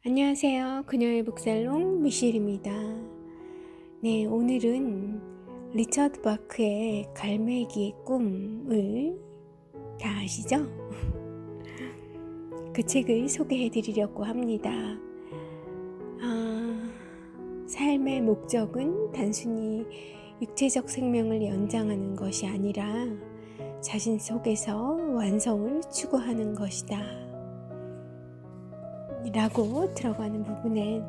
안녕하세요. 그녀의 북살롱 미셸입니다. 네, 오늘은 리처드 바크의 갈매기의 꿈을 다 아시죠? 그 책을 소개해 드리려고 합니다. 삶의 목적은 단순히 육체적 생명을 연장하는 것이 아니라 자신 속에서 완성을 추구하는 것이다 라고 들어가는 부분에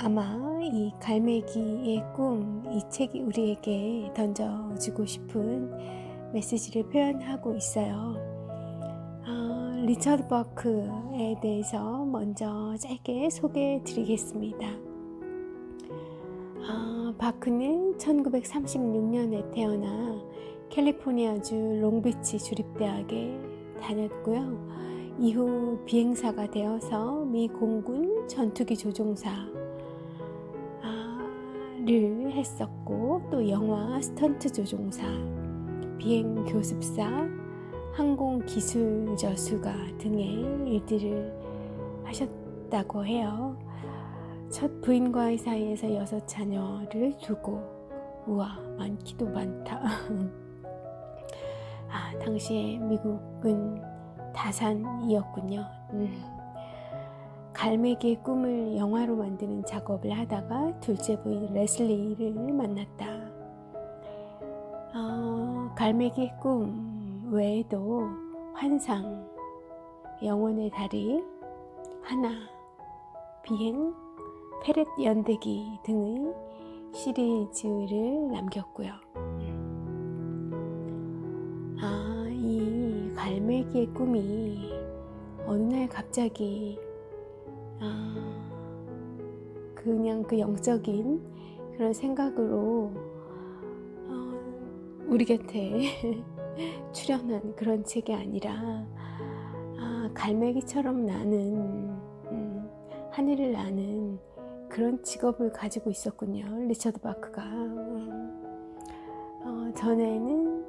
아마 이 갈매기의 꿈, 이 책이 우리에게 던져주고 싶은 메시지를 표현하고 있어요. 리처드 버크에 대해서 먼저 짧게 소개해 드리겠습니다. 바크는 1936년에 태어나 캘리포니아주 롱비치 주립대학에 다녔고요. 이후 비행사가 되어서 미 공군 전투기 조종사를 했었고, 또 영화 스턴트 조종사, 비행 교습사, 항공 기술 저수가 등의 일들을 하셨다고 해요. 첫 부인과의 사이에서 6자녀를 두고, 우와, 많기도 많다. 당시에 미국은 다산이었군요. 갈매기의 꿈을 영화로 만드는 작업을 하다가 둘째 부인 레슬리를 만났다. 갈매기의 꿈 외에도 환상, 영혼의 다리, 하나, 비행, 페렛 연대기 등의 시리즈를 남겼고요. 이 갈매기의 꿈이 어느 날 갑자기 그냥 그 영적인 그런 생각으로 우리 곁에 출연한 그런 책이 아니라 갈매기처럼 나는 하늘을 나는 그런 직업을 가지고 있었군요. 리처드 바크가 전에는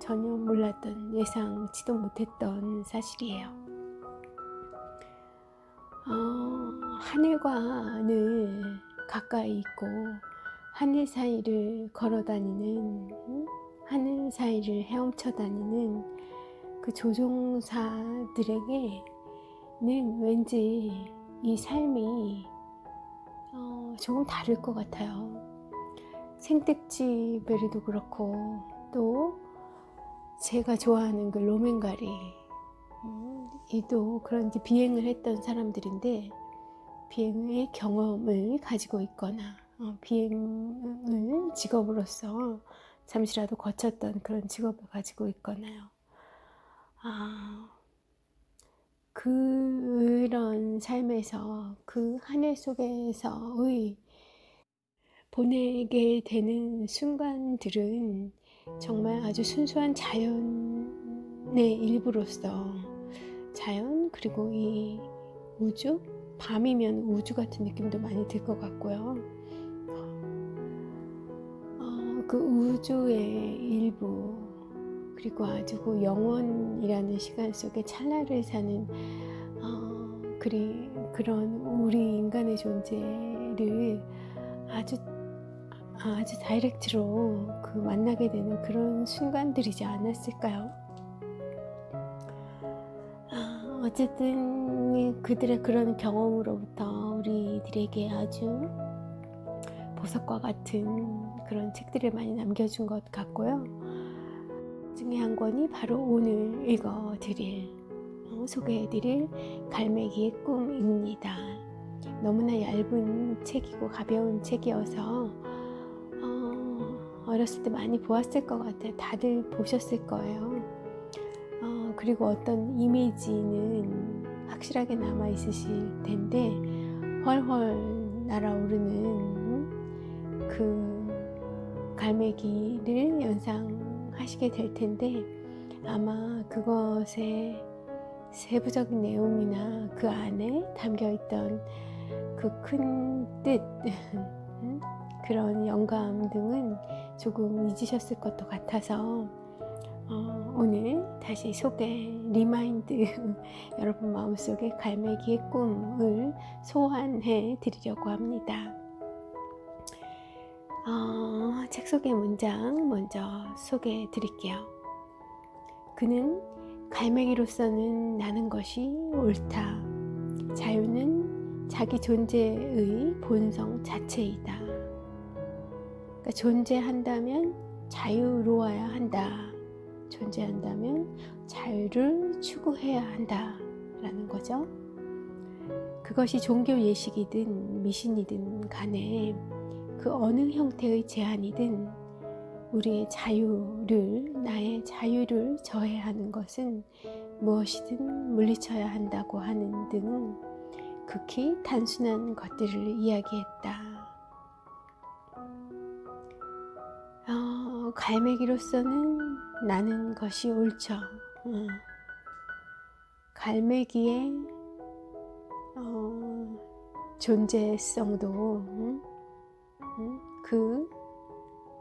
전혀 몰랐던, 예상치도 못했던 사실이에요. 하늘과 늘 가까이 있고 하늘 사이를 걸어 다니는, 하늘 사이를 헤엄쳐 다니는 그 조종사들에게는 왠지 이 삶이 조금 다를 것 같아요. 생택지베리도 그렇고, 또 제가 좋아하는 그 로맨가리 이도 그런 이제 비행을 했던 사람들인데, 비행의 경험을 가지고 있거나 비행을 직업으로서 잠시라도 거쳤던 그런 직업을 가지고 있거나요. 그런 삶에서 그 하늘 속에서의 보내게 되는 순간들은 정말 아주 순수한 자연의 일부로서, 자연, 그리고 이 우주, 밤이면 우주 같은 느낌도 많이 들 것 같고요. 그 우주의 일부, 그리고 아주 그 영원이라는 시간 속에 찰나를 사는 그런 우리 인간의 존재를 아주 다이렉트로 그 만나게 되는 그런 순간들이지 않았을까요? 어쨌든 그들의 그런 경험으로부터 우리들에게 아주 보석과 같은 그런 책들을 많이 남겨준 것 같고요. 중에 한 권이 바로 오늘 소개해드릴 갈매기의 꿈입니다. 너무나 얇은 책이고 가벼운 책이어서 어렸을 때 많이 보았을 것 같아요. 다들 보셨을 거예요. 그리고 어떤 이미지는 확실하게 남아있으실 텐데, 훨훨 날아오르는 그 갈매기를 연상하시게 될 텐데, 아마 그것의 세부적인 내용이나 그 안에 담겨있던 그 큰 뜻, 그런 영감 등은 조금 잊으셨을 것도 같아서 오늘 다시 소개, 리마인드 여러분 마음속에 갈매기의 꿈을 소환해 드리려고 합니다. 책 속의 문장 먼저 소개해 드릴게요. 그는 갈매기로서는 나는 것이 옳다. 자유는 자기 존재의 본성 자체이다. 그러니까 존재한다면 자유로워야 한다. 존재한다면 자유를 추구해야 한다 라는 거죠. 그것이 종교 예식이든 미신이든 간에 그 어느 형태의 제한이든 우리의 자유를, 나의 자유를 저해하는 것은 무엇이든 물리쳐야 한다고 하는 등 극히 단순한 것들을 이야기했다. 갈매기로서는 나는 것이 옳죠. 갈매기의 존재성도 그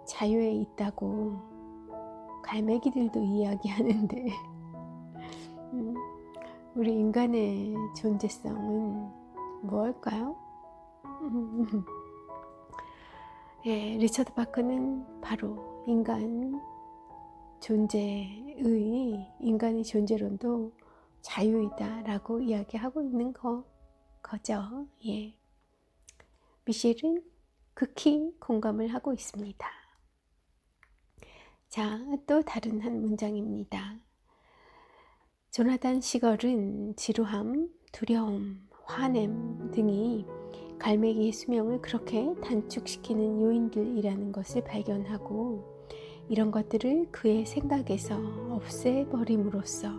자유에 있다고 갈매기들도 이야기하는데 우리 인간의 존재성은 무엇일까요? 예, 리처드 바크는 바로 인간의 존재론도 자유이다 라고 이야기하고 있는 거죠. 예. 미셸은 극히 공감을 하고 있습니다. 자, 또 다른 한 문장입니다. 조나단 시걸은 지루함, 두려움, 화냄 등이 갈매기의 수명을 그렇게 단축시키는 요인들이라는 것을 발견하고 이런 것들을 그의 생각에서 없애버림으로써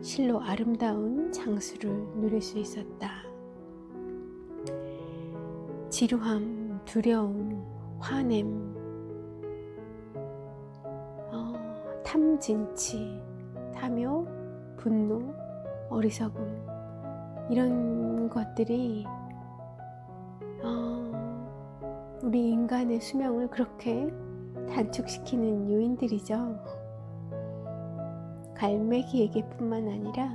실로 아름다운 장수를 누릴 수 있었다. 지루함, 두려움, 화냄, 탐진치, 탐욕, 분노, 어리석음 이런 것들이 우리 인간의 수명을 그렇게 단축시키는 요인들이죠. 갈매기에게 뿐만 아니라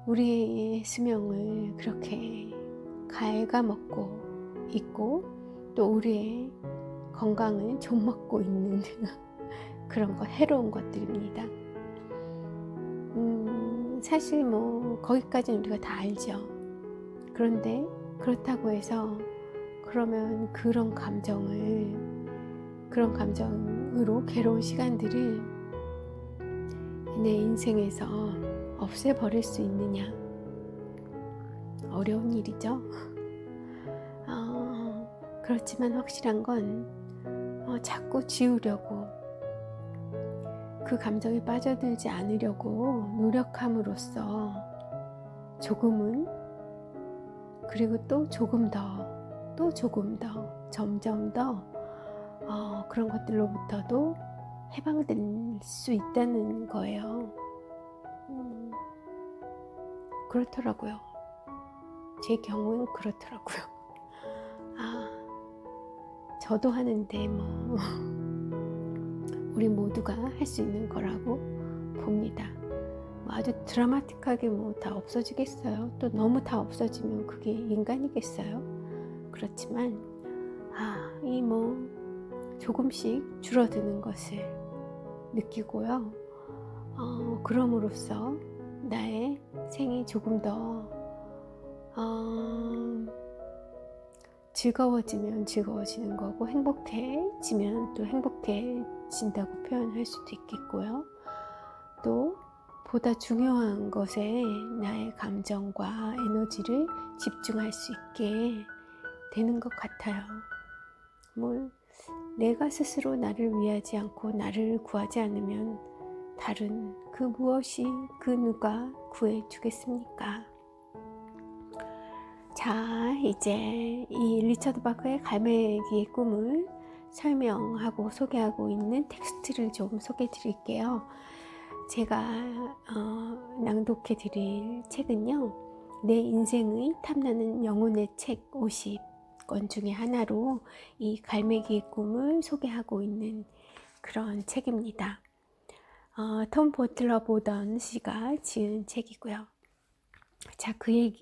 우리의 수명을 그렇게 갉아먹고 있고 또 우리의 건강을 좀먹고 있는 그런 해로운 것들입니다. 사실 거기까지는 우리가 다 알죠. 그런데 그렇다고 해서 그러면 그런 감정으로 괴로운 시간들을 내 인생에서 없애버릴 수 있느냐? 어려운 일이죠. 그렇지만 확실한 건 자꾸 지우려고 그 감정에 빠져들지 않으려고 노력함으로써 조금은 그리고 또 조금 더 점점 더 그런 것들로부터도 해방될 수 있다는 거예요. 그렇더라고요. 제 경우는 그렇더라고요. 저도 하는데 우리 모두가 할 수 있는 거라고 봅니다. 아주 드라마틱하게 다 없어지겠어요? 또 너무 다 없어지면 그게 인간이겠어요? 그렇지만 조금씩 줄어드는 것을 느끼고요. 그럼으로써 나의 생이 조금 더 즐거워지면 즐거워지는 거고 행복해지면 또 행복해진다고 표현할 수도 있겠고요. 또 보다 중요한 것에 나의 감정과 에너지를 집중할 수 있게 되는 것 같아요. 내가 스스로 나를 위하지 않고 나를 구하지 않으면 다른 그 무엇이 그 누가 구해주겠습니까? 자, 이제 이 리처드 바크의 갈매기의 꿈을 설명하고 소개하고 있는 텍스트를 좀 소개해 드릴게요. 제가 낭독해 드릴 책은요, 내 인생의 탐나는 영혼의 책 50권 중에 하나로 이 갈매기의 꿈을 소개하고 있는 그런 책입니다. 톰 보틀러 보던 씨가 지은 책이고요. 자, 그의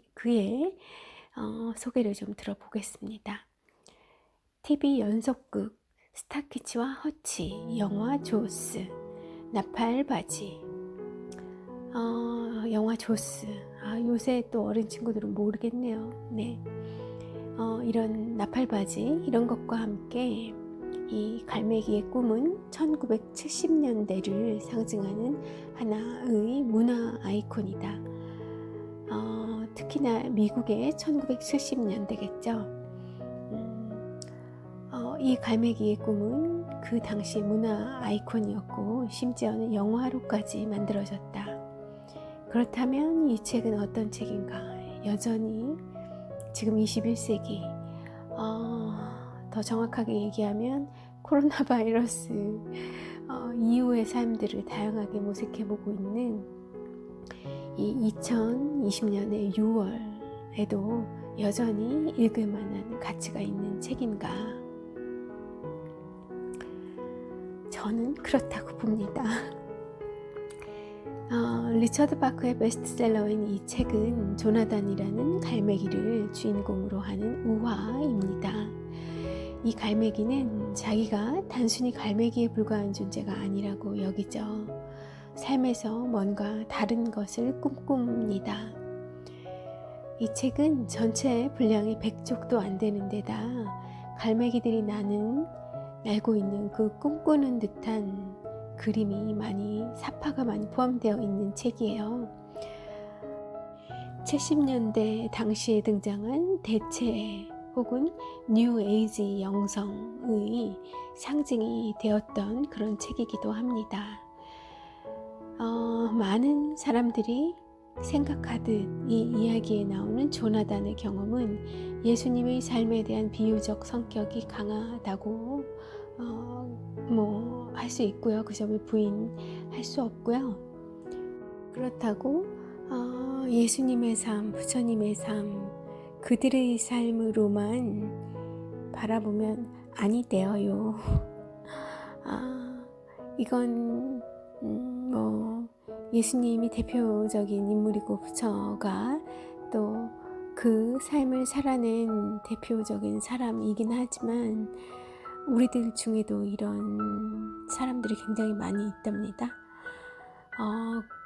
소개를 좀 들어보겠습니다. TV 연속극 스타키치와 허치, 영화 조스, 나팔바지. 영화 조스. 요새 또 어린 친구들은 모르겠네요. 네. 이런 나팔바지 이런 것과 함께 이 갈매기의 꿈은 1970년대를 상징하는 하나의 문화 아이콘이다. 특히나 미국의 1970년대겠죠. 이 갈매기의 꿈은 그 당시 문화 아이콘이었고 심지어는 영화로까지 만들어졌다. 그렇다면 이 책은 어떤 책인가? 여전히 지금 21세기 더 정확하게 얘기하면 코로나 바이러스 이후의 삶들을 다양하게 모색해보고 있는 이 2020년의 6월에도 여전히 읽을 만한 가치가 있는 책인가? 저는 그렇다고 봅니다. 리처드 바크의 베스트셀러인 이 책은 조나단이라는 갈매기를 주인공으로 하는 우화입니다. 이 갈매기는 자기가 단순히 갈매기에 불과한 존재가 아니라고 여기죠. 삶에서 뭔가 다른 것을 꿈꿉니다. 이 책은 전체 분량이 100쪽도 안 되는 데다 갈매기들이 날고 있는 그 꿈꾸는 듯한 그림이 사파가 많이 포함되어 있는 책이에요. 70년대 당시에 등장한 대체 혹은 뉴 에이지 영성의 상징이 되었던 그런 책이기도 합니다. 많은 사람들이 생각하듯 이 이야기에 나오는 조나단의 경험은 예수님의 삶에 대한 비유적 성격이 강하다고 할 수 있고요. 그 점을 부인할 수 없고요. 그렇다고 예수님의 삶, 부처님의 삶, 그들의 삶으로만 바라보면 아니 되어요. 이건 예수님이 대표적인 인물이고 부처가 또 그 삶을 살아낸 대표적인 사람이긴 하지만 우리들 중에도 이런 사람들이 굉장히 많이 있답니다.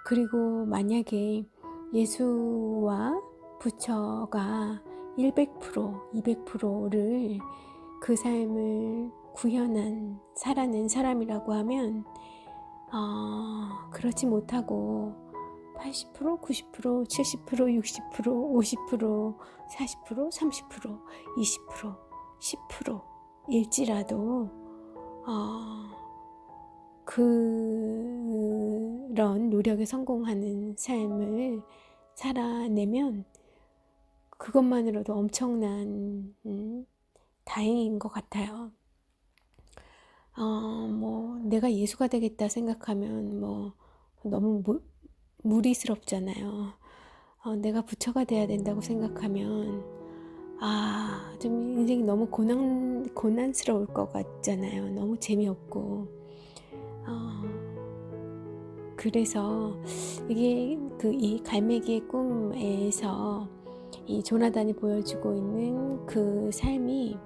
그리고 만약에 예수와 부처가 100%, 200%를 그 삶을 살아낸 사람이라고 하면 그렇지 못하고 80%, 90%, 70%, 60%, 50%, 40%, 30%, 20%, 10% 일지라도 그런 노력에 성공하는 삶을 살아내면 그것만으로도 엄청난 다행인 것 같아요. 내가 예수가 되겠다 생각하면 너무 무리스럽잖아요. 내가 부처가 돼야 된다고 생각하면 좀 인생이 너무 고난스러울 것 같잖아요. 너무 재미없고 그래서 이게 이 갈매기의 꿈에서 이 조나단이 보여주고 있는 그 삶이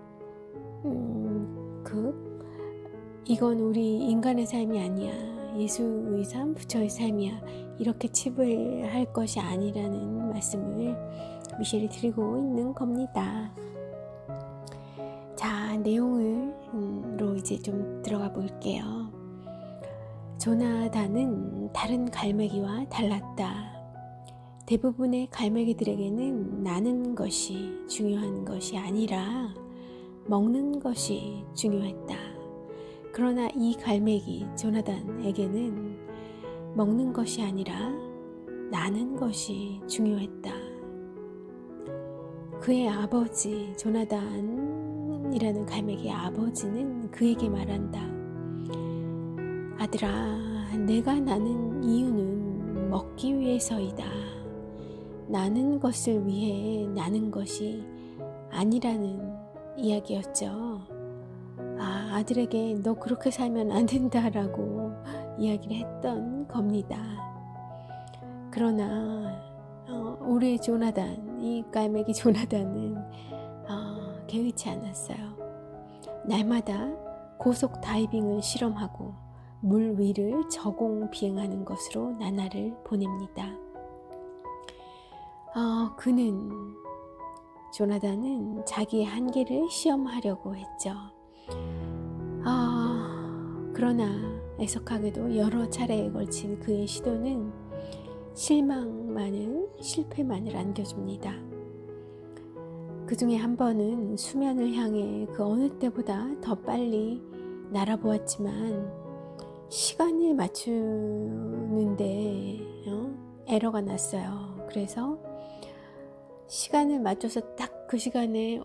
이건 우리 인간의 삶이 아니야. 예수의 삶, 부처의 삶이야. 이렇게 치부할 것이 아니라는 말씀을 미셸이 드리고 있는 겁니다. 자, 내용으로 이제 좀 들어가 볼게요. 조나단은 다른 갈매기와 달랐다. 대부분의 갈매기들에게는 나는 것이 중요한 것이 아니라 먹는 것이 중요했다. 그러나 이 갈매기 조나단에게는 먹는 것이 아니라 나는 것이 중요했다. 그의 아버지 조나단이라는 갈매기의 아버지는 그에게 말한다. 아들아, 내가 나는 이유는 먹기 위해서이다. 나는 것을 위해 나는 것이 아니라는 이야기였죠. 아들에게 너 그렇게 살면 안 된다라고 이야기를 했던 겁니다. 그러나 우리 조나단, 이 깔매기 조나단은 개의치 않았어요. 날마다 고속 다이빙을 실험하고 물 위를 저공 비행하는 것으로 나날을 보냅니다. 조나단은 자기의 한계를 시험하려고 했죠. 그러나 애석하게도 여러 차례에 걸친 그의 시도는 실패만을 안겨줍니다. 그 중에 한 번은 수면을 향해 그 어느 때보다 더 빨리 날아보았지만 시간을 맞추는데 에러가 났어요. 그래서 시간을 맞춰서 딱 그 시간에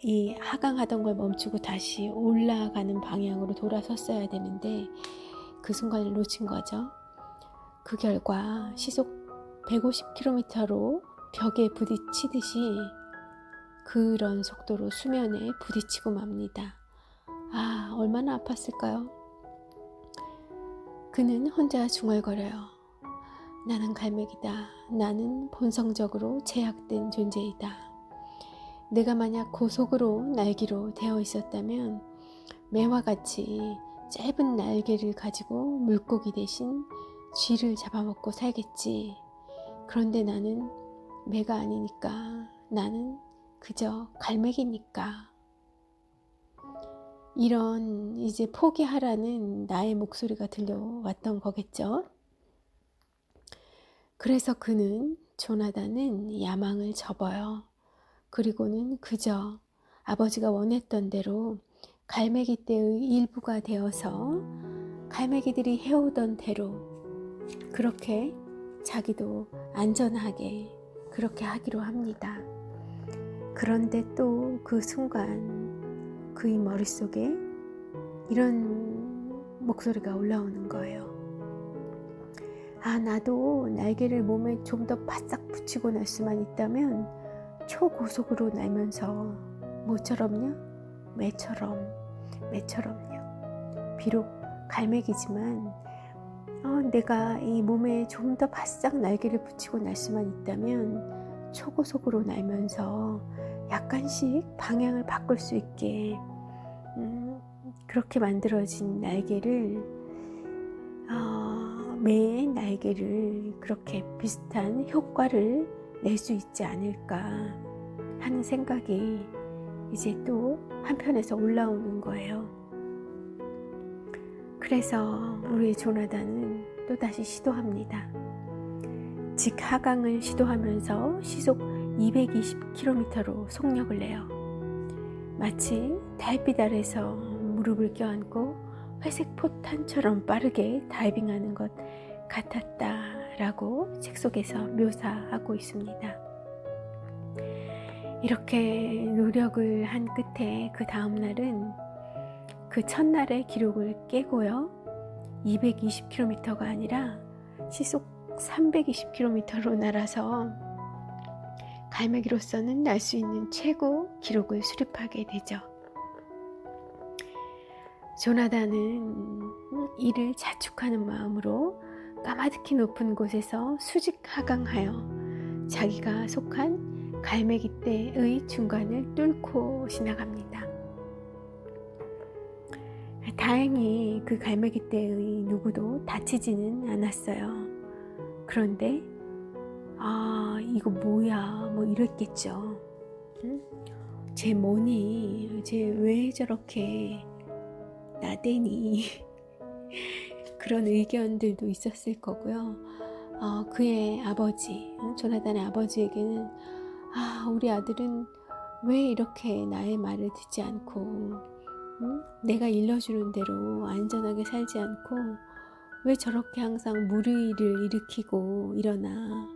이 하강하던 걸 멈추고 다시 올라가는 방향으로 돌아섰어야 되는데 그 순간을 놓친 거죠. 그 결과 시속 150km로 벽에 부딪히듯이 그런 속도로 수면에 부딪히고 맙니다. 얼마나 아팠을까요? 그는 혼자 중얼거려요. 나는 갈매기다. 나는 본성적으로 제약된 존재이다. 내가 만약 고속으로 날기로 되어 있었다면 매와 같이 짧은 날개를 가지고 물고기 대신 쥐를 잡아먹고 살겠지. 그런데 나는 매가 아니니까. 나는 그저 갈매기니까. 이런 이제 포기하라는 나의 목소리가 들려왔던 거겠죠. 그래서 조나단은 야망을 접어요. 그리고는 그저 아버지가 원했던 대로 갈매기 떼의 일부가 되어서 갈매기들이 해오던 대로 그렇게 자기도 안전하게 그렇게 하기로 합니다. 그런데 또 그 순간 그의 머릿속에 이런 목소리가 올라오는 거예요. 나도 날개를 몸에 좀 더 바싹 붙이고 날 수만 있다면 초고속으로 날면서 뭐처럼요? 매처럼요. 비록 갈매기지만 내가 이 몸에 좀 더 바싹 날개를 붙이고 날 수만 있다면 초고속으로 날면서 약간씩 방향을 바꿀 수 있게 그렇게 만들어진 날개를 매의 날개를 그렇게 비슷한 효과를 낼 수 있지 않을까 하는 생각이 이제 또 한편에서 올라오는 거예요. 그래서 우리 조나단은 또다시 시도합니다. 직하강을 시도하면서 시속 220km로 속력을 내요. 마치 달빛 아래서 무릎을 껴안고 회색 포탄처럼 빠르게 다이빙하는 것 같았다라고 책 속에서 묘사하고 있습니다. 이렇게 노력을 한 끝에 그 다음 날은 그 첫날의 기록을 깨고요. 220km가 아니라 시속 320km로 날아서 갈매기로서는 날 수 있는 최고 기록을 수립하게 되죠. 조나단은 이를 자축하는 마음으로 까마득히 높은 곳에서 수직 하강하여 자기가 속한 갈매기 떼의 중간을 뚫고 지나갑니다. 다행히 그 갈매기 떼의 누구도 다치지는 않았어요. 그런데 이거 뭐야 뭐 이랬겠죠. 쟤 뭐니? 쟤 왜 저렇게 나대니? 그런 의견들도 있었을 거고요. 그의 아버지, 조나단의 아버지에게는 우리 아들은 왜 이렇게 나의 말을 듣지 않고 내가 일러주는 대로 안전하게 살지 않고 왜 저렇게 항상 무리를 일으키고 일어나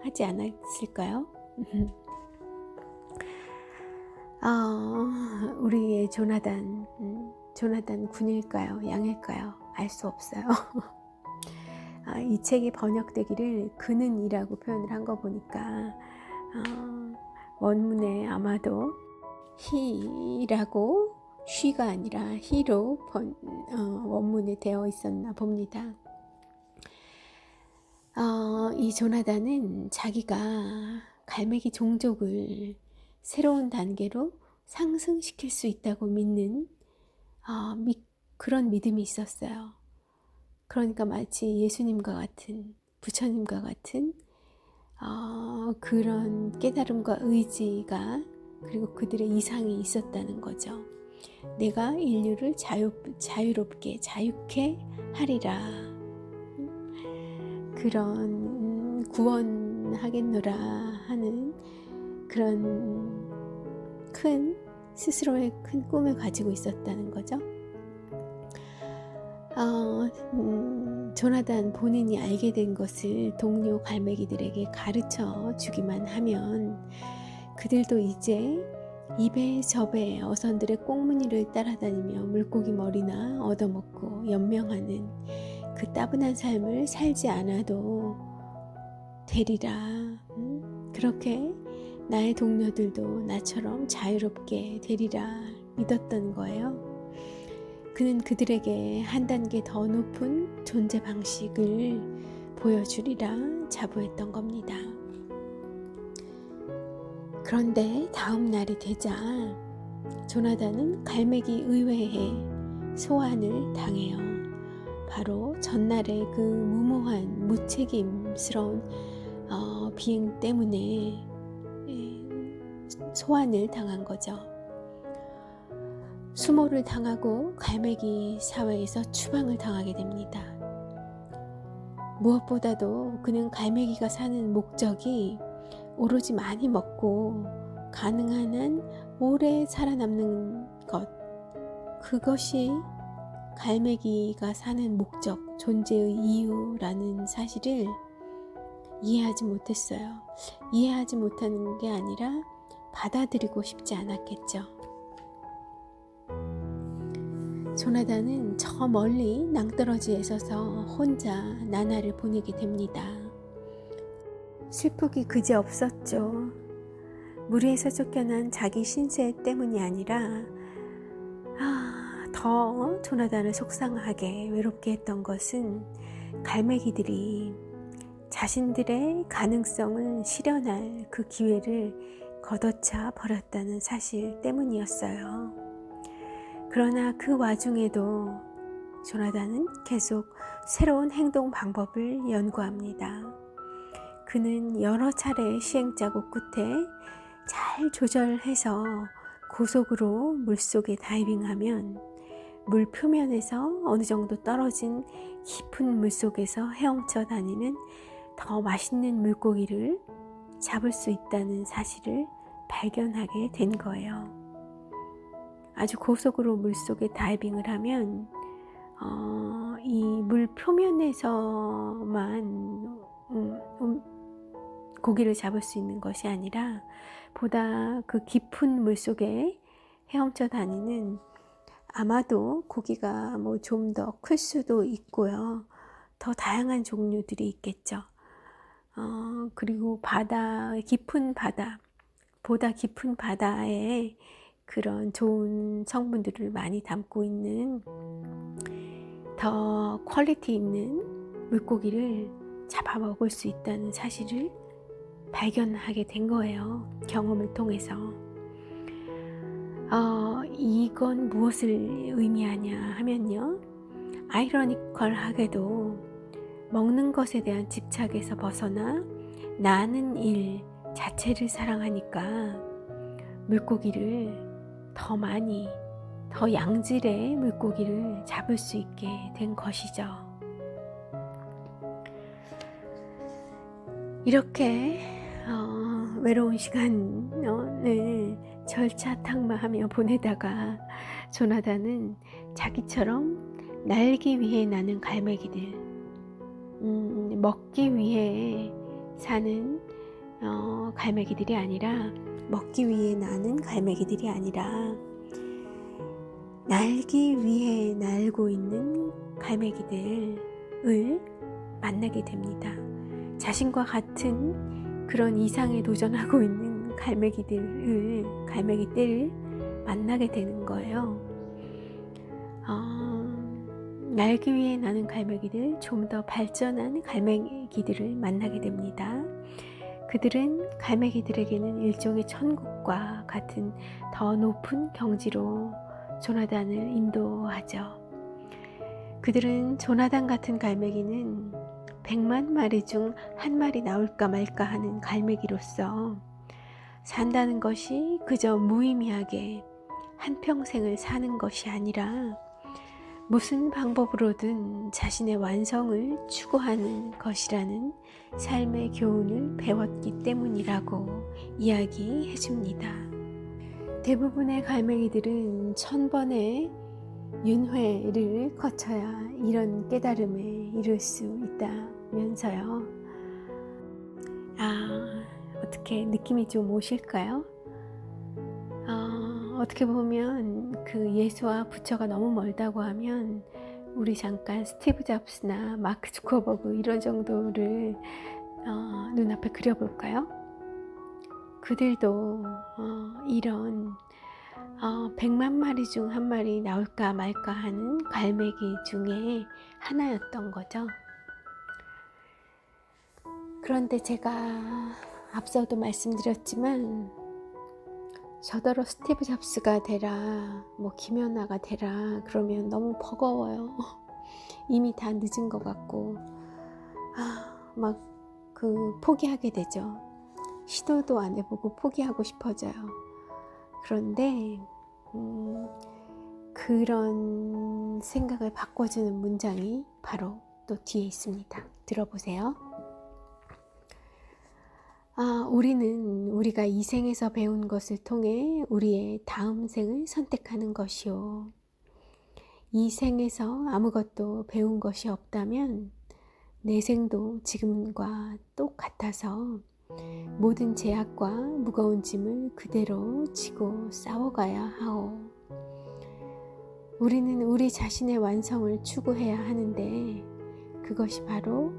하지 않았을까요? 우리의 조나단 군일까요? 양일까요? 알 수 없어요. 이 책이 번역되기를 그는이라고 표현을 한 거 보니까 원문에 아마도 he라고 쉬가 아니라 히로 원문에 되어 있었나 봅니다. 이 조나단은 자기가 갈매기 종족을 새로운 단계로 상승시킬 수 있다고 믿는 그런 믿음이 있었어요. 그러니까 마치 예수님과 같은, 부처님과 같은 그런 깨달음과 의지가, 그리고 그들의 이상이 있었다는 거죠. 내가 인류를 자유롭게 자유케 하리라. 그런 구원하겠노라 하는 그런 스스로의 큰 꿈을 가지고 있었다는 거죠. 조나단 본인이 알게 된 것을 동료 갈매기들에게 가르쳐 주기만 하면 그들도 이제 입에 접에 어선들의 꽁무니를 따라다니며 물고기 머리나 얻어먹고 연명하는 그 따분한 삶을 살지 않아도 되리라. 그렇게 나의 동료들도 나처럼 자유롭게 되리라 믿었던 거예요. 그는 그들에게 한 단계 더 높은 존재 방식을 보여주리라 자부했던 겁니다. 그런데 다음 날이 되자 조나단은 갈매기 의회에 소환을 당해요. 바로 전날의 그 무모한 무책임스러운 비행 때문에 소환을 당한 거죠. 수모를 당하고 갈매기 사회에서 추방을 당하게 됩니다. 무엇보다도 그는 갈매기가 사는 목적이 오로지 많이 먹고 가능한 한 오래 살아남는 것, 그것이 갈매기가 사는 목적, 존재의 이유라는 사실을 이해하지 못했어요. 이해하지 못하는 게 아니라 받아들이고 싶지 않았겠죠. 조나단은 저 멀리 낭떠러지에 서서 혼자 나날을 보내게 됩니다. 슬프기 그지없었죠. 무리에서 쫓겨난 자기 신세 때문이 아니라 더 조나단을 속상하게 외롭게 했던 것은 갈매기들이 자신들의 가능성을 실현할 그 기회를 걷어차 버렸다는 사실 때문이었어요. 그러나 그 와중에도 조나단은 계속 새로운 행동 방법을 연구합니다. 그는 여러 차례 시행착오 끝에 잘 조절해서 고속으로 물속에 다이빙하면 물 표면에서 어느 정도 떨어진 깊은 물속에서 헤엄쳐 다니는 더 맛있는 물고기를 잡을 수 있다는 사실을 발견하게 된 거예요. 아주 고속으로 물속에 다이빙을 하면 이 물 표면에서만 고기를 잡을 수 있는 것이 아니라 보다 그 깊은 물속에 헤엄쳐 다니는, 아마도 고기가 좀 더 클 수도 있고요. 더 다양한 종류들이 있겠죠. 그리고 보다 깊은 바다에 그런 좋은 성분들을 많이 담고 있는 더 퀄리티 있는 물고기를 잡아먹을 수 있다는 사실을 발견하게 된 거예요. 경험을 통해서. 이건 무엇을 의미하냐 하면요, 아이러니컬하게도 먹는 것에 대한 집착에서 벗어나 나는 일 자체를 사랑하니까 물고기를 더 많이, 더 양질의 물고기를 잡을 수 있게 된 것이죠. 이렇게 외로운 시간을 절차탕마하며 보내다가 조나단은 자기처럼 날기 위해 나는 갈매기들, 먹기 위해 사는 갈매기들이 아니라, 먹기 위해 나는 갈매기들이 아니라 날기 위해 날고 있는 갈매기들을 만나게 됩니다. 자신과 같은 그런 이상에 도전하고 있는 갈매기들을 만나게 되는 거예요. 날기 위해 나는 갈매기들, 좀 더 발전한 갈매기들을 만나게 됩니다. 그들은 갈매기들에게는 일종의 천국과 같은 더 높은 경지로 조나단을 인도하죠. 그들은 조나단 같은 갈매기는 100만 마리 중 한 마리 나올까 말까 하는 갈매기로서 산다는 것이 그저 무의미하게 한평생을 사는 것이 아니라 무슨 방법으로든 자신의 완성을 추구하는 것이라는 삶의 교훈을 배웠기 때문이라고 이야기해 줍니다. 대부분의 갈매기들은 1000번의 윤회를 거쳐야 이런 깨달음에 이를 수 있다면서요. 어떻게 느낌이 좀 오실까요? 어떻게 보면 그 예수와 부처가 너무 멀다고 하면 우리 잠깐 스티브 잡스나 마크 주커버그 이런 정도를 눈앞에 그려볼까요? 그들도 이런 100만 마리 중 한 마리 나올까 말까 하는 갈매기 중에 하나였던 거죠. 그런데 제가 앞서도 말씀드렸지만 저더러 스티브 잡스가 되라, 김연아가 되라 그러면 너무 버거워요. 이미 다 늦은 것 같고 포기하게 되죠. 시도도 안 해보고 포기하고 싶어져요. 그런데 그런 생각을 바꿔주는 문장이 바로 또 뒤에 있습니다. 들어보세요. 우리는 우리가 이 생에서 배운 것을 통해 우리의 다음 생을 선택하는 것이요. 이 생에서 아무것도 배운 것이 없다면 내 생도 지금과 똑같아서 모든 제약과 무거운 짐을 그대로 지고 싸워가야 하오. 우리는 우리 자신의 완성을 추구해야 하는데 그것이 바로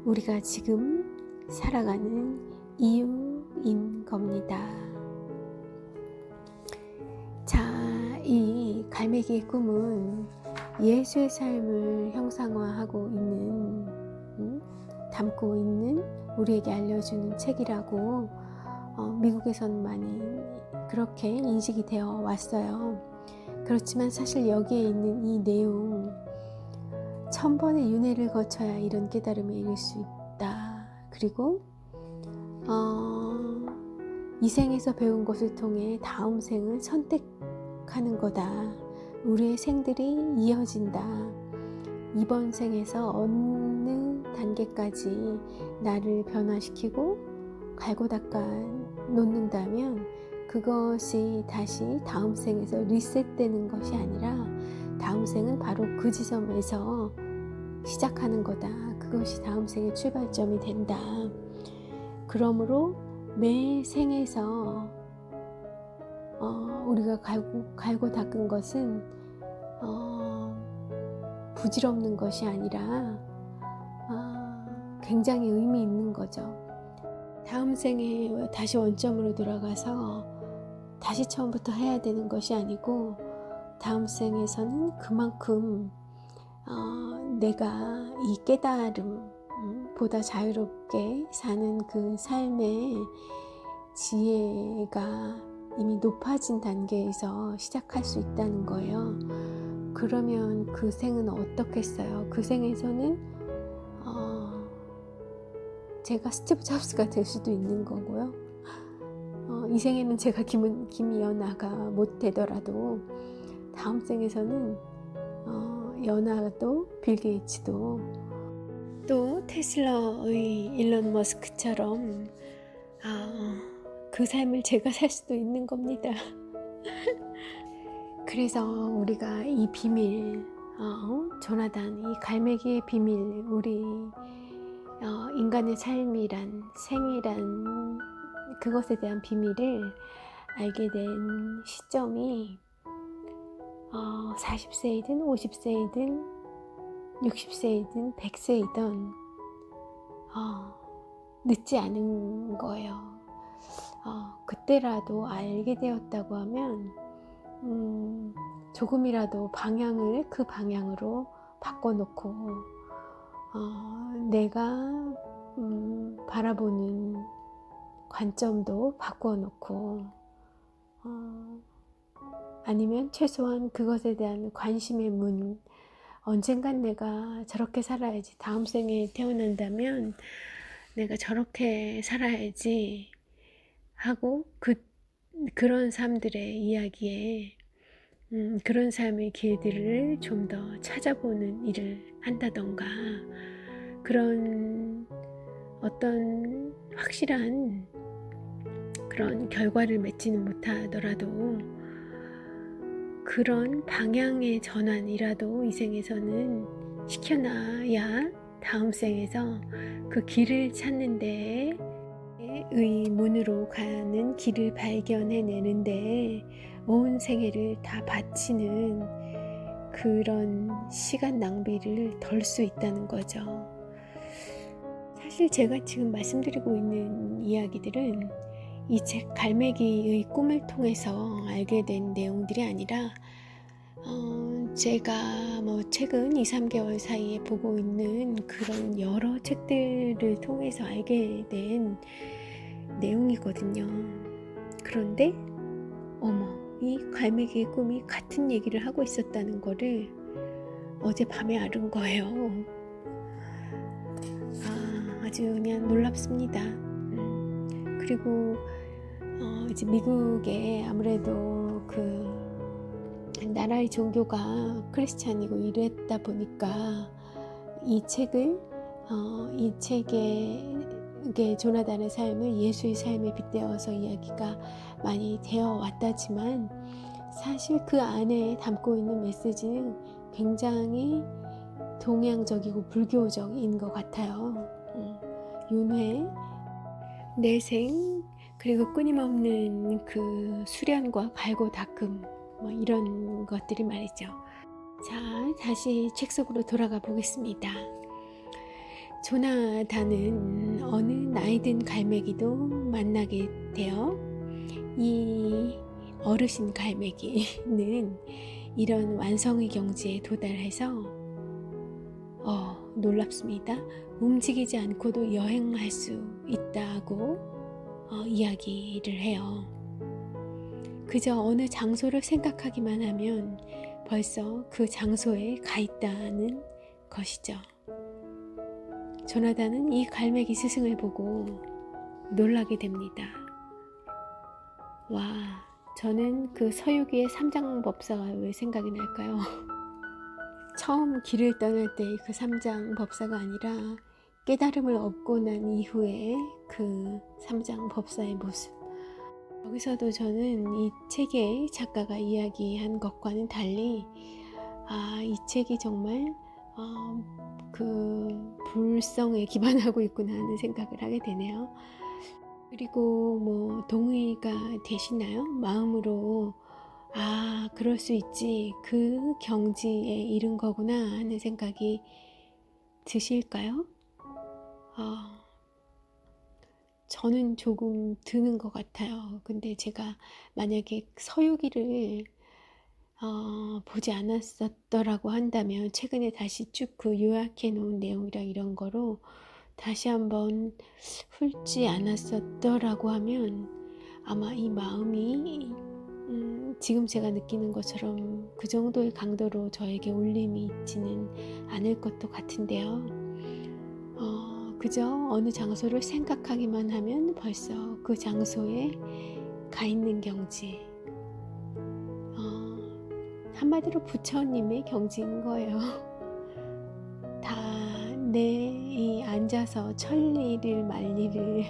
우리가 지금 살아가는 이유인 겁니다. 자, 이 갈매기의 꿈은 예수의 삶을 형상화하고 있는, 담고 있는 우리에게 알려주는 책이라고 미국에서는 많이 그렇게 인식이 되어 왔어요. 그렇지만 사실 여기에 있는 이 내용, 1000번의 윤회를 거쳐야 이런 깨달음에 이를 수 있다. 그리고 이 생에서 배운 것을 통해 다음 생을 선택하는 거다. 우리의 생들이 이어진다. 이번 생에서 어느 단계까지 나를 변화시키고 갈고 닦아 놓는다면 그것이 다시 다음 생에서 리셋되는 것이 아니라 다음 생은 바로 그 지점에서 시작하는 거다. 그것이 다음 생의 출발점이 된다. 그러므로 매 생에서 우리가 갈고 닦은 것은 부질없는 것이 아니라 굉장히 의미 있는 거죠. 다음 생에 다시 원점으로 돌아가서 다시 처음부터 해야 되는 것이 아니고 다음 생에서는 그만큼 내가 이 깨달음 보다 자유롭게 사는 그 삶의 지혜가 이미 높아진 단계에서 시작할 수 있다는 거예요. 그러면 그 생은 어떻겠어요? 그 생에서는 제가 스티브 잡스가 될 수도 있는 거고요. 이 생에는 제가 김연아가 못 되더라도 다음 생에서는 연아도 빌 게이츠도 또 테슬라의 일론 머스크처럼 그 삶을 제가 살 수도 있는 겁니다. 그래서 우리가 이 비밀, 조나단, 이 갈매기의 비밀, 우리 인간의 삶이란, 생이란 그것에 대한 비밀을 알게 된 시점이 40세이든 50세이든 60세이든 100세이든 늦지 않은 거예요. 그때라도 알게 되었다고 하면 조금이라도 방향을 그 방향으로 바꿔놓고 내가 바라보는 관점도 바꿔놓고 아니면 최소한 그것에 대한 관심의 문, 언젠간 내가 저렇게 살아야지, 다음 생에 태어난다면 내가 저렇게 살아야지 하고 그런 사람들의 이야기에 그런 삶의 길들을 좀 더 찾아보는 일을 한다던가, 그런 어떤 확실한 그런 결과를 맺지는 못하더라도 그런 방향의 전환이라도 이 생에서는 시켜놔야 다음 생에서 그 길을 찾는 데에 의 문으로 가는 길을 발견해내는데 온 생애를 다 바치는 그런 시간 낭비를 덜 수 있다는 거죠. 사실 제가 지금 말씀드리고 있는 이야기들은 이 책 갈매기의 꿈을 통해서 알게 된 내용들이 아니라 제가 최근 2, 3개월 사이에 보고 있는 그런 여러 책들을 통해서 알게 된 내용이거든요. 그런데 이 갈매기의 꿈이 같은 얘기를 하고 있었다는 거를 어젯밤에 알은 거예요. 아주 그냥 놀랍습니다. 그리고 이제 미국에 아무래도 그 나라의 종교가 크리스찬이고 이랬다 보니까 이 책에 조나단의 삶을 예수의 삶에 빗대어서 이야기가 많이 되어 왔다지만 사실 그 안에 담고 있는 메시지는 굉장히 동양적이고 불교적인 것 같아요. 윤회, 내생, 그리고 끊임없는 그 수련과 갈고 닦음, 이런 것들이 말이죠. 자, 다시 책 속으로 돌아가 보겠습니다. 조나단은 어느 나이든 갈매기도 만나게 되어 이 어르신 갈매기는 이런 완성의 경지에 도달해서 놀랍습니다. 움직이지 않고도 여행할 수 있다고 이야기를 해요. 그저 어느 장소를 생각하기만 하면 벌써 그 장소에 가 있다는 것이죠. 조나단은 이 갈매기 스승을 보고 놀라게 됩니다. 와, 저는 그 서유기의 삼장법사가 왜 생각이 날까요? 처음 길을 떠날 때 그 삼장법사가 아니라 깨달음을 얻고 난 이후에 그 삼장법사의 모습, 여기서도 저는 이 책의 작가가 이야기한 것과는 달리 이 책이 정말 그 불성에 기반하고 있구나 하는 생각을 하게 되네요. 그리고 동의가 되시나요? 마음으로 그럴 수 있지, 그 경지에 이른 거구나 하는 생각이 드실까요? 저는 조금 드는 것 같아요. 근데 제가 만약에 서유기를 보지 않았었더라고 한다면, 최근에 다시 쭉 그 요약해 놓은 내용이랑 이런 거로 다시 한번 훑지 않았었더라고 하면 아마 이 마음이 지금 제가 느끼는 것처럼 그 정도의 강도로 저에게 울림이 있지는 않을 것도 같은데요. 그저 어느 장소를 생각하기만 하면 벌써 그 장소에 가 있는 경지, 한마디로 부처님의 경지인 거예요. 다 내 앉아서 천리를 만리를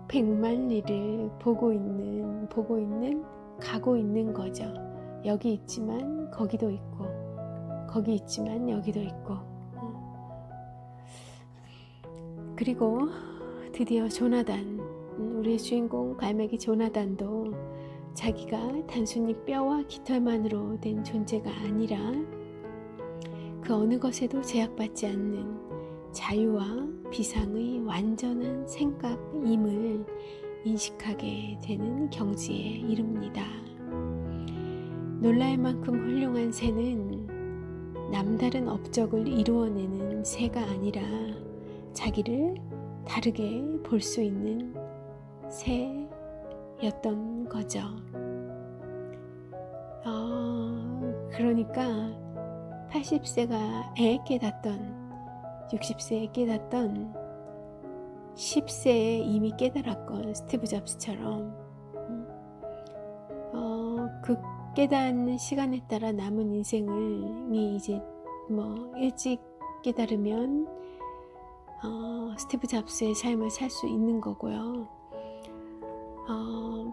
백만리를 보고 있는 가고 있는 거죠. 여기 있지만 거기도 있고, 거기 있지만 여기도 있고. 그리고 드디어 조나단, 우리의 주인공 갈매기 조나단도 자기가 단순히 뼈와 깃털만으로 된 존재가 아니라 그 어느 것에도 제약받지 않는 자유와 비상의 완전한 생각임을 인식하게 되는 경지에 이릅니다. 놀랄 만큼 훌륭한 새는 남다른 업적을 이루어내는 새가 아니라 자기를 다르게 볼 수 있는 새였던 거죠. 그러니까 80세가 애 깨닫던, 60세에 깨닫던 10세에 이미 깨달았건 스티브 잡스처럼 그 깨닫는 시간에 따라 남은 인생이 이제 일찍 깨달으면 스티브 잡스의 삶을 살 수 있는 거고요.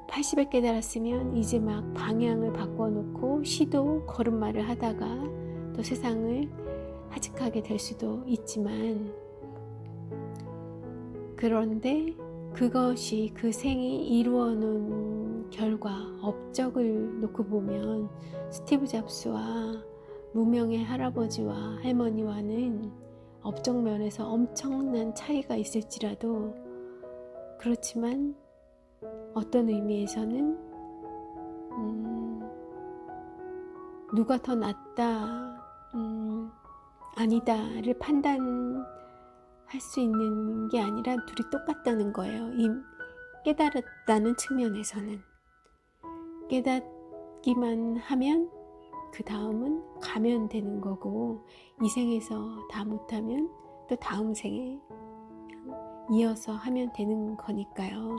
80에 깨달았으면 이제 막 방향을 바꿔놓고 시도 걸음마를 하다가 또 세상을 하직하게 될 수도 있지만, 그런데 그것이 그 생이 이루어놓은 결과, 업적을 놓고 보면 스티브 잡스와 무명의 할아버지와 할머니와는 업적 면에서 엄청난 차이가 있을지라도, 그렇지만 어떤 의미에서는 누가 더 낫다, 아니다를 판단할 수 있는 게 아니라 둘이 똑같다는 거예요. 이 깨달았다는 측면에서는. 깨닫기만 하면 그 다음은 가면 되는 거고, 이 생에서 다 못하면 또 다음 생에 이어서 하면 되는 거니까요.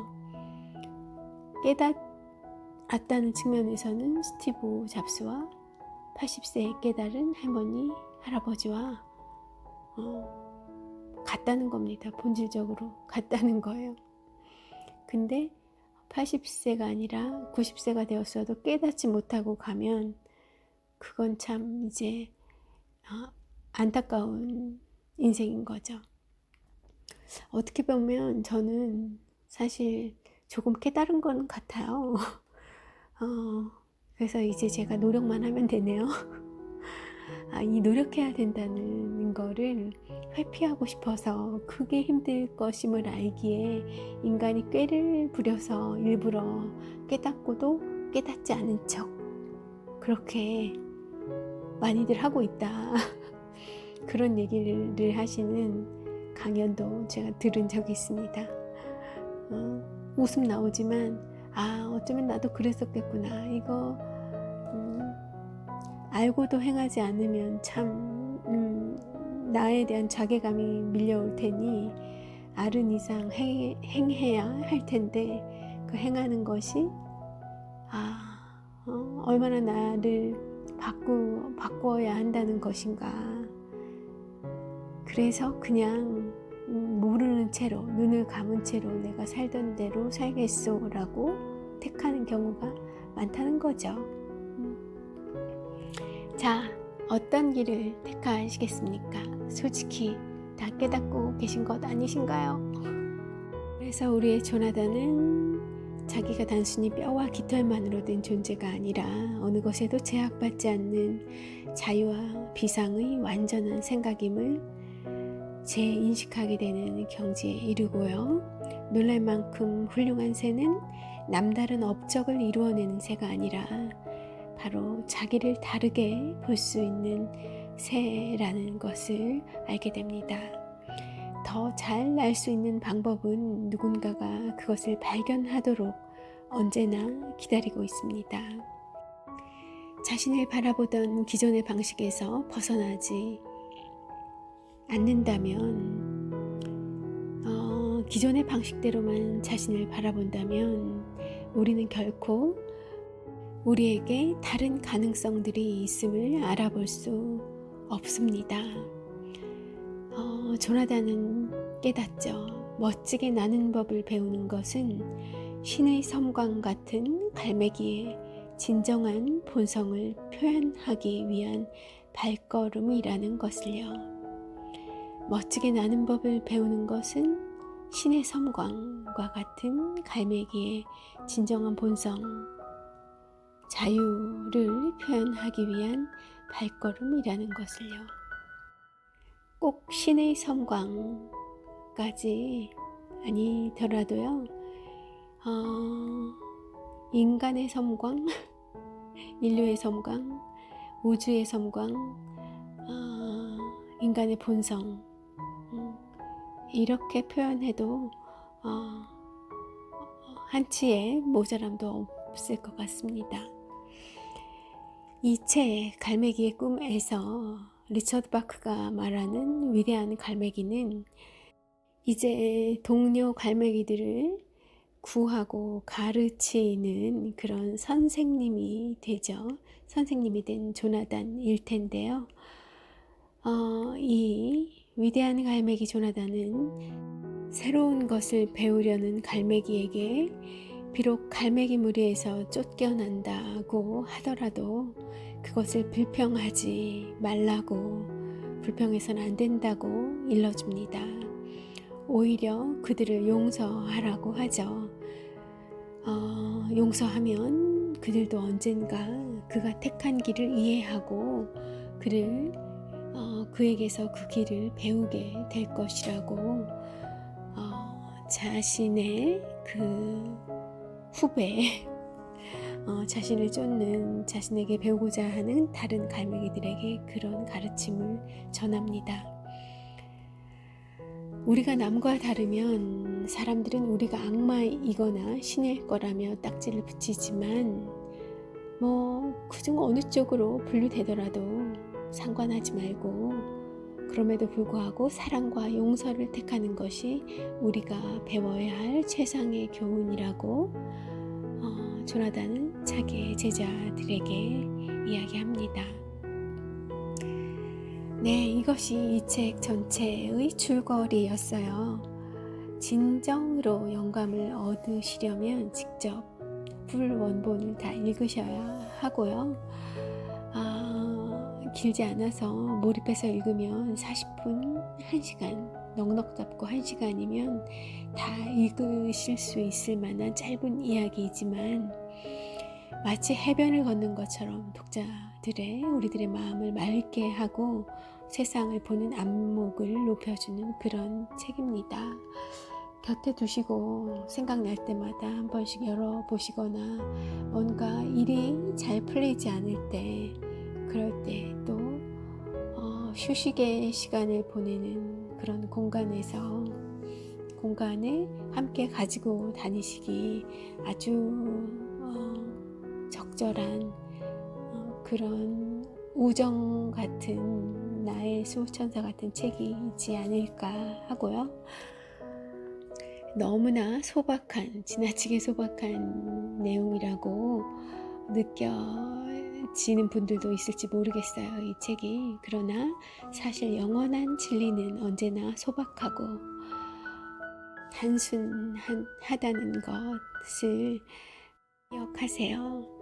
깨닫았다는 측면에서는 스티브 잡스와 80세에 깨달은 할머니, 할아버지와 같다는 겁니다. 본질적으로 같다는 거예요. 근데 80세가 아니라 90세가 되었어도 깨닫지 못하고 가면 그건 참 이제 안타까운 인생인 거죠. 어떻게 보면 저는 사실 조금 깨달은 건 같아요. 그래서 이제 제가 노력만 하면 되네요. 이 노력해야 된다는 거를 회피하고 싶어서 그게 힘들 것임을 알기에 인간이 꾀를 부려서 일부러 깨닫고도 깨닫지 않은 척 그렇게 많이들 하고 있다. 그런 얘기를 하시는 강연도 제가 들은 적이 있습니다. 웃음 나오지만 어쩌면 나도 그랬었겠구나. 이거 알고도 행하지 않으면 참 나에 대한 자괴감이 밀려올 테니 알은 이상 행해야 할 텐데, 그 행하는 것이 얼마나 나를 바꿔야 한다는 것인가. 그래서 그냥 모르는 채로, 눈을 감은 채로 내가 살던 대로 살겠소 라고 택하는 경우가 많다는 거죠. 자, 어떤 길을 택하시겠습니까? 솔직히 다 깨닫고 계신 것 아니신가요? 그래서 우리의 조나단은 자기가 단순히 뼈와 깃털만으로 된 존재가 아니라 어느 것에도 제약받지 않는 자유와 비상의 완전한 생각임을 재인식하게 되는 경지에 이르고요. 놀랄 만큼 훌륭한 새는 남다른 업적을 이루어내는 새가 아니라 바로 자기를 다르게 볼 수 있는 새라는 것을 알게 됩니다. 더 잘 알 수 있는 방법은 누군가가 그것을 발견하도록 언제나 기다리고 있습니다. 자신을 바라보던 기존의 방식에서 벗어나지 않는다면, 기존의 방식대로만 자신을 바라본다면 우리는 결코 우리에게 다른 가능성들이 있음을 알아볼 수 없습니다. 조나단은 깨닫죠. 멋지게 나는 법을 배우는 것은 신의 섬광 같은 갈매기의 진정한 본성을 표현하기 위한 발걸음이라는 것을요. 멋지게 나는 법을 배우는 것은 신의 섬광과 같은 갈매기의 진정한 본성, 자유를 표현하기 위한 발걸음이라는 것을요. 꼭 신의 섬광까지 아니더라도요, 인간의 섬광, 인류의 섬광, 우주의 섬광, 인간의 본성, 이렇게 표현해도 한치의 모자람도 없을 것 같습니다. 이 책 갈매기의 꿈에서 리처드 바크가 말하는 위대한 갈매기는 이제 동료 갈매기들을 구하고 가르치는 그런 선생님이 되죠. 선생님이 된 조나단일 텐데요. 이 위대한 갈매기 조나단은 새로운 것을 배우려는 갈매기에게 비록 갈매기 무리에서 쫓겨난다고 하더라도 그것을 불평하지 말라고, 불평해서는 안 된다고 일러줍니다. 오히려 그들을 용서하라고 하죠. 용서하면 그들도 언젠가 그가 택한 길을 이해하고 그에게서 그 길을 배우게 될 것이라고 자신의 그 후배, 자신을 쫓는, 자신에게 배우고자 하는 다른 갈매기들에게 그런 가르침을 전합니다. 우리가 남과 다르면 사람들은 우리가 악마이거나 신일 거라며 딱지를 붙이지만 그중 어느 쪽으로 분류되더라도 상관하지 말고, 그럼에도 불구하고 사랑과 용서를 택하는 것이 우리가 배워야 할 최상의 교훈이라고 조나단은 자기의 제자들에게 이야기합니다. 네, 이것이 이 책 전체의 줄거리였어요. 진정으로 영감을 얻으시려면 직접 풀 원본을 다 읽으셔야 하고요. 길지 않아서 몰입해서 읽으면 40분, 1시간, 넉넉 잡고 1시간이면 다 읽으실 수 있을 만한 짧은 이야기이지만 마치 해변을 걷는 것처럼 우리들의 마음을 맑게 하고 세상을 보는 안목을 높여주는 그런 책입니다. 곁에 두시고 생각날 때마다 한 번씩 열어보시거나 뭔가 일이 잘 풀리지 않을 때, 그럴 때 또 휴식의 시간을 보내는 그런 공간을 함께 가지고 다니시기 아주 적절한 그런 우정 같은, 나의 수호천사 같은 책이지 않을까 하고요. 너무나 지나치게 소박한 내용이라고 느껴지는 분들도 있을지 모르겠어요, 이 책이. 그러나 사실 영원한 진리는 언제나 소박하고 단순하다는 것을 기억하세요.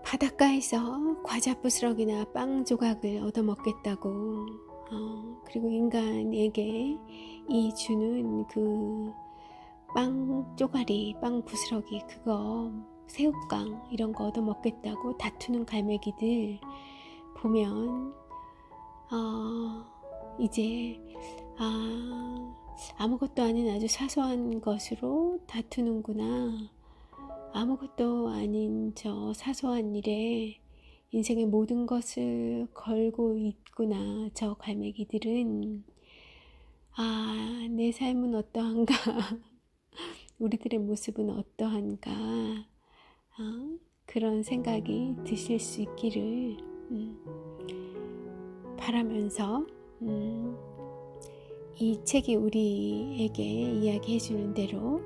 바닷가에서 과자 부스러기나 빵 조각을 얻어먹겠다고, 그리고 인간에게 이 주는 그 빵 쪼가리, 빵 부스러기, 그거 새우깡 이런 거 얻어먹겠다고 다투는 갈매기들 보면 이제 아무것도 아닌 아주 사소한 것으로 다투는구나, 아무것도 아닌 저 사소한 일에 인생의 모든 것을 걸고 있구나, 저 갈매기들은. 내 삶은 어떠한가, 우리들의 모습은 어떠한가, 그런 생각이 드실 수 있기를 바라면서 이 책이 우리에게 이야기해 주는 대로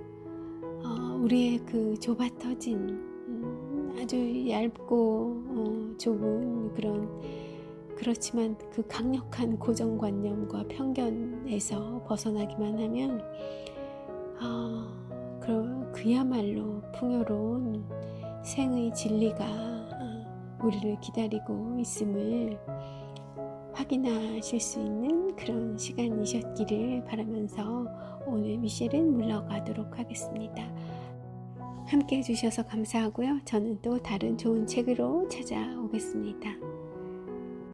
우리의 그 좁아터진 아주 얇고 좁은 그렇지만 그 강력한 고정관념과 편견에서 벗어나기만 하면 그야말로 풍요로운 생의 진리가 우리를 기다리고 있음을 확인하실 수 있는 그런 시간이셨기를 바라면서 오늘 미셸은 물러가도록 하겠습니다. 함께 해주셔서 감사하고요. 저는 또 다른 좋은 책으로 찾아오겠습니다.